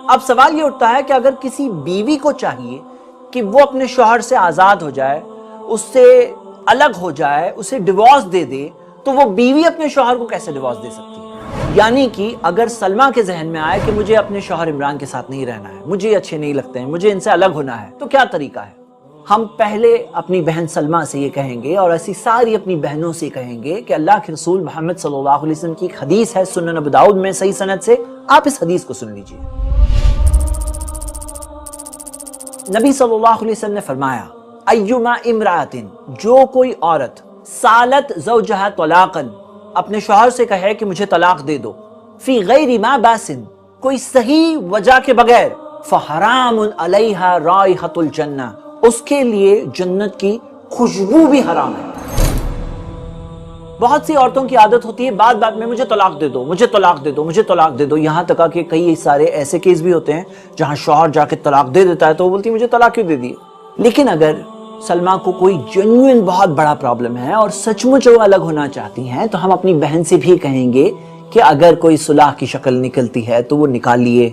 اب سوال یہ اٹھتا ہے کہ اگر کسی بیوی کو چاہیے کہ وہ اپنے شوہر سے آزاد ہو جائے، اس سے الگ ہو جائے، اسے ڈیورس دے دے، تو وہ بیوی اپنے شوہر کو کیسے ڈیورس دے سکتی ہے؟ یعنی کہ اگر سلمہ کے ذہن میں آئے کہ مجھے اپنے شوہر عمران کے ساتھ نہیں رہنا ہے، مجھے یہ اچھے نہیں لگتے ہیں، مجھے ان سے الگ ہونا ہے، تو کیا طریقہ ہے؟ ہم پہلے اپنی بہن سلمہ سے یہ کہیں گے، اور ایسی ساری اپنی بہنوں سے کہیں گے کہ اللہ کے رسول محمد صلی اللہ علیہ وسلم کی ایک حدیث ہے سنن ابو داؤد میں صحیح سند سے، آپ اس حدیث کو سن لیجئے۔ نبی صلی اللہ علیہ وسلم نے فرمایا، ایما امرأۃ، جو کوئی عورت سالت زوجہا طلاقا، اپنے شوہر سے کہے کہ مجھے طلاق دے دو، فی غیر ما باس، کوئی صحیح وجہ کے بغیر، فحرام علیہا رائحۃ الجنہ، اس کے لیے جنت کی خوشبو بھی حرام ہے۔ بہت سی عورتوں کی عادت ہوتی ہے بات بات میں مجھے طلاق دے دو، مجھے طلاق دے دو، مجھے طلاق دے دو، یہاں تک کہ کئی سارے ایسے کیس بھی ہوتے ہیں جہاں شوہر جا کے طلاق دے دیتا ہے تو وہ بولتی ہے مجھے طلاق کیوں دے دی۔ لیکن اگر سلمہ کو کوئی جینوئن بہت بڑا پرابلم ہے اور سچ مچ وہ الگ ہونا چاہتی ہیں، تو ہم اپنی بہن سے بھی کہیں گے کہ اگر کوئی صلح کی شکل نکلتی ہے تو وہ نکالیے،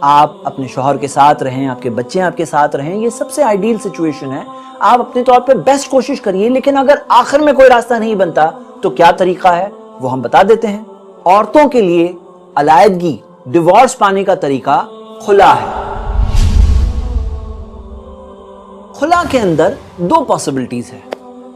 آپ اپنے شوہر کے ساتھ رہیں، آپ کے بچے آپ کے ساتھ رہیں، یہ سب سے آئیڈیل سچویشن ہے، آپ اپنے طور پہ بیسٹ کوشش کریے۔ لیکن اگر آخر میں کوئی راستہ نہیں بنتا تو کیا طریقہ ہے وہ ہم بتا دیتے ہیں۔ عورتوں کے لیے علیحدگی، ڈیورس پانے کا طریقہ خلا ہے۔ خلا کے اندر دو پاسبلٹیز ہیں،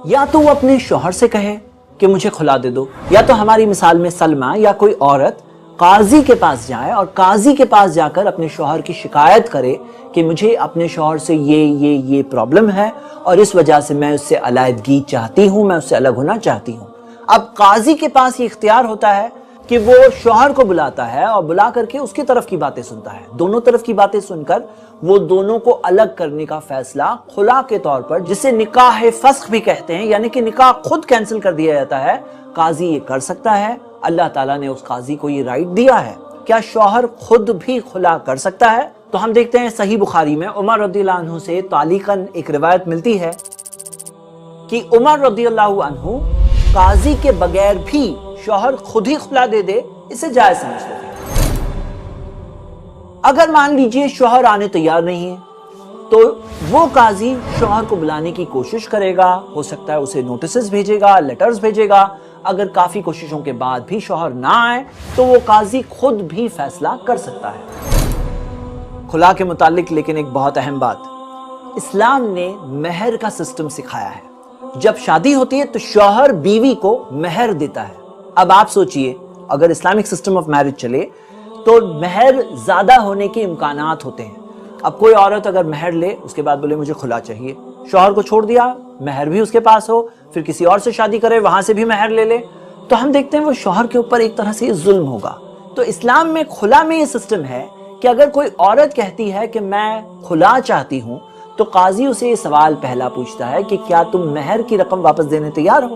یا تو وہ اپنے شوہر سے کہے کہ مجھے خلا دے دو، یا تو ہماری مثال میں سلمہ یا کوئی عورت قاضی کے پاس جائے اور قاضی کے پاس جا کر اپنے شوہر کی شکایت کرے کہ مجھے اپنے شوہر سے یہ پرابلم ہے اور اس وجہ سے میں اس سے علیحدگی چاہتی ہوں، میں اس سے الگ ہونا چاہتی ہوں۔ اب قاضی کے پاس یہ اختیار ہوتا ہے کہ وہ شوہر کو بلاتا ہے اور بلا کر کے اس کی طرف کی باتیں سنتا ہے، دونوں طرف کی باتیں سن کر وہ دونوں کو الگ کرنے کا فیصلہ خلا کے طور پر، جسے نکاح فسخ بھی کہتے ہیں، یعنی کہ نکاح خود کینسل کر دیا جاتا ہے، قاضی یہ کر سکتا ہے۔ اللہ تعالیٰ نے اس قاضی کو یہ رائٹ دیا ہے۔ کیا شوہر خود بھی خلا کر سکتا ہے؟ تو ہم دیکھتے ہیں صحیح بخاری میں عمر رضی اللہ عنہ سے تعلیقاً ایک روایت ملتی ہے کہ عمر رضی اللہ عنہ قاضی کے بغیر بھی شوہر خود ہی خلا دے دے اسے جائز سمجھتے تھے۔ اگر مان لیجئے شوہر آنے تیار نہیں ہے تو وہ قاضی شوہر کو بلانے کی کوشش کرے گا، ہو سکتا ہے اسے نوٹسز بھیجے گا، لیٹرز بھیجے گا۔ اگر کافی کوششوں کے بعد بھی شوہر نہ آئے تو وہ قاضی خود بھی فیصلہ کر سکتا ہے۔ خلا کے متعلق لیکن ایک بہت اہم بات، اسلام نے مہر کا سسٹم سکھایا ہے۔ جب شادی ہوتی ہے تو شوہر بیوی کو مہر دیتا ہے۔ اب آپ سوچئے اگر اسلامک سسٹم آف میرج چلے تو مہر زیادہ ہونے کے امکانات ہوتے ہیں۔ اب کوئی عورت اگر مہر لے، اس کے بعد بولے مجھے خلا چاہیے، شوہر کو چھوڑ دیا، مہر بھی اس کے پاس ہو، پھر کسی اور سے شادی کرے، وہاں سے بھی مہر لے لے، تو ہم دیکھتے ہیں وہ شوہر کے اوپر ایک طرح سے ظلم ہوگا۔ تو اسلام میں خلا میں یہ سسٹم ہے کہ اگر کوئی عورت کہتی ہے کہ میں خلا چاہتی ہوں تو قاضی اسے یہ سوال پہلا پوچھتا ہے کہ کیا تم مہر کی رقم واپس دینے تیار ہو؟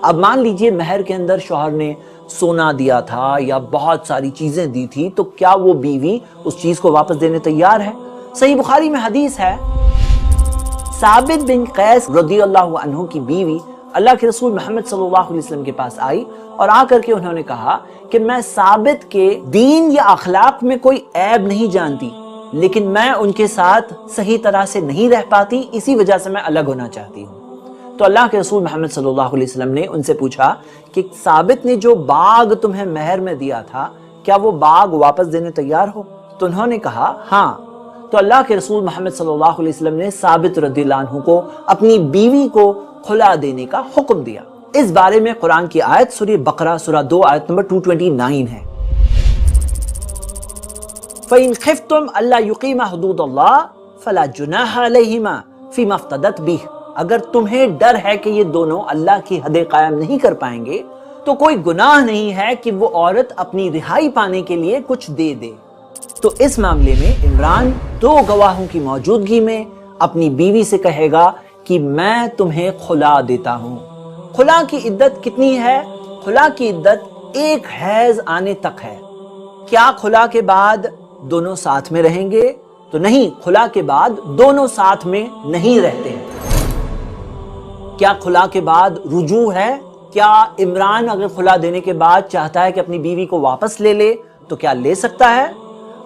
اب مان لیجئے مہر کے اندر شوہر نے سونا دیا تھا یا بہت ساری چیزیں دی تھی، تو کیا وہ بیوی اس چیز کو واپس دینے تیار ہے؟ صحیح بخاری میں حدیث ہے، ثابت بن قیس رضی اللہ عنہ کی بیوی اللہ کے رسول محمد صلی اللہ علیہ وسلم کے پاس آئی اور آ کر کے انہوں نے کہا کہ میں ثابت کے دین یا اخلاق میں کوئی عیب نہیں جانتی، لیکن میں ان کے ساتھ صحیح طرح سے نہیں رہ پاتی، اسی وجہ سے میں الگ ہونا چاہتی ہوں۔ تو اللہ کے رسول محمد صلی اللہ علیہ وسلم نے ان سے پوچھا کہ ثابت نے جو باغ تمہیں مہر میں دیا تھا، کیا وہ باغ واپس دینے تیار ہو؟ تو انہوں نے کہا ہاں۔ تو اللہ کے رسول محمد صلی اللہ علیہ وسلم نے ثابت رضی اللہ عنہ کو اپنی بیوی کو خلا دینے کا حکم دیا۔ اس بارے میں قرآن کی آیت سورہ بقرہ سورہ 2 آیت نمبر 229 ہے، فَإِنْ خِفْتُمْ أَلَّا يُقِيمَ حُدُودَ اللَّهِ فَلَا جُنَاحَ عَلَيْهِمَا فِي مَا افْتَدَتْ بِهِ، اگر تمہیں ڈر ہے کہ یہ دونوں اللہ کی حدیں قائم نہیں کر پائیں گے تو کوئی گناہ نہیں ہے کہ وہ عورت اپنی رہائی پانے کے لیے کچھ دے دے۔ تو اس معاملے میں عمران 2 گواہوں کی موجودگی میں اپنی بیوی سے کہے گا کہ میں تمہیں خلا دیتا ہوں۔ خلا کی عدت کتنی ہے؟ خلا کی عدت 1 حیض آنے تک ہے۔ کیا خلا کے بعد دونوں ساتھ میں رہیں گے؟ تو نہیں، خلا کے بعد دونوں ساتھ میں نہیں رہتے ہیں۔ کیا خلا کے بعد رجوع ہے؟ کیا عمران اگر خلا دینے کے بعد چاہتا ہے کہ اپنی بیوی کو واپس لے لے تو کیا لے سکتا ہے؟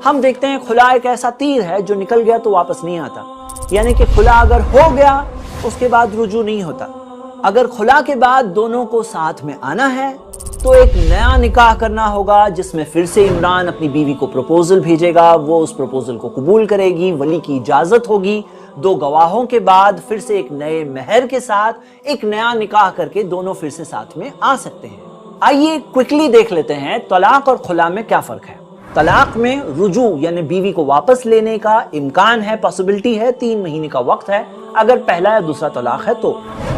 ہم دیکھتے ہیں خلا ایک ایسا تیر ہے جو نکل گیا تو واپس نہیں آتا، یعنی کہ خلا اگر ہو گیا اس کے بعد رجوع نہیں ہوتا۔ اگر خلا کے بعد دونوں کو ساتھ میں آنا ہے تو ایک نیا نکاح کرنا ہوگا، جس میں پھر سے عمران اپنی بیوی کو پروپوزل بھیجے گا، وہ اس پروپوزل کو قبول کرے گی، ولی کی اجازت ہوگی، 2 گواہوں کے بعد پھر سے ایک نئے مہر کے ساتھ ایک نیا نکاح کر کے دونوں پھر سے ساتھ میں آ سکتے ہیں۔ آئیے کوئکلی دیکھ لیتے ہیں طلاق اور خلا میں کیا فرق ہے۔ طلاق میں رجوع یعنی بیوی کو واپس لینے کا امکان ہے، پاسبلٹی ہے، 3 مہینے کا وقت ہے اگر پہلا یا دوسرا طلاق ہے تو۔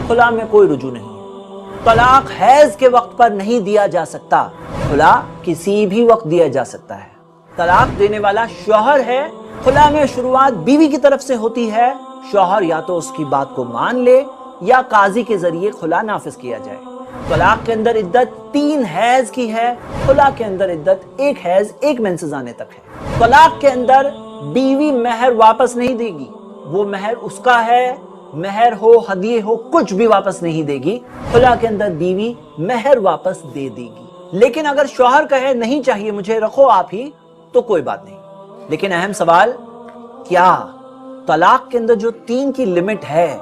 خلا میں کوئی رجوع نہیں ہے۔ طلاق حیض کے وقت پر نہیں دیا جا سکتا، خلا کسی بھی وقت دیا جا سکتا ہے۔ طلاق دینے والا شوہر ہے، خلا میں شروعات بیوی کی طرف سے ہوتی ہے، شوہر یا تو اس کی بات کو مان لے یا قاضی کے ذریعے خلا نافذ کیا جائے۔ طلاق کے اندر عدت 3 حیض کی ہے، خلا کے اندر عدت 1 حیض 1 مینسز آنے تک ہے۔ طلاق کے اندر بیوی مہر واپس نہیں دے گی، وہ مہر اس کا ہے، مہر ہو ہدیے ہو کچھ بھی واپس نہیں دے گی۔ خلا کے اندر بیوی مہر واپس دے دے گی، لیکن اگر شوہر کہے نہیں چاہیے مجھے، رکھو آپ ہی، تو کوئی بات نہیں۔ لیکن اہم سوال، کیا طلاق کے اندر جو 3 کی لمٹ ہے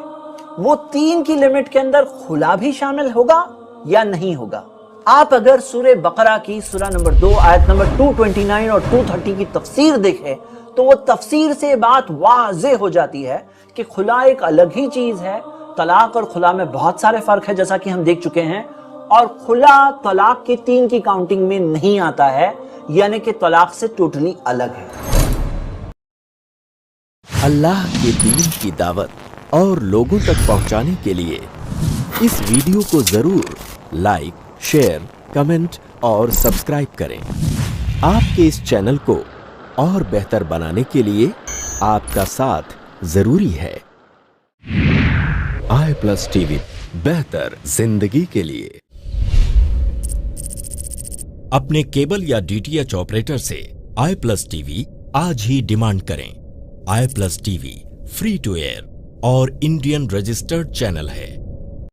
وہ 3 کی لمٹ کے اندر خلا بھی شامل ہوگا یا نہیں ہوگا؟ آپ اگر سورہ بقرہ کی سورہ نمبر 2 آیت نمبر 229 اور 230 کی تفسیر دیکھیں تو وہ تفسیر سے بات واضح ہو جاتی ہے کہ خلا ایک الگ ہی چیز ہے۔ طلاق اور خلا میں بہت سارے فرق ہے جیسا کہ ہم دیکھ چکے ہیں، اور خلا طلاق کی 3 کی کاؤنٹنگ میں نہیں آتا ہے، یعنی کہ طلاق سے ٹوٹلی الگ ہے۔ اللہ کے دین کی دعوت اور لوگوں تک پہنچانے کے لیے اس ویڈیو کو ضرور لائک، شیئر، کمنٹ اور سبسکرائب کریں۔ آپ کے اس چینل کو اور بہتر بنانے کے لیے آپ کا ساتھ ضروری ہے۔ i+ ٹی وی، بہتر زندگی کے لیے۔ اپنے کیبل یا DTH آپریٹر سے i+ ٹی وی آج ہی ڈیمانڈ کریں۔ i+ T V free to air اور انڈین رجسٹرڈ چینل ہے۔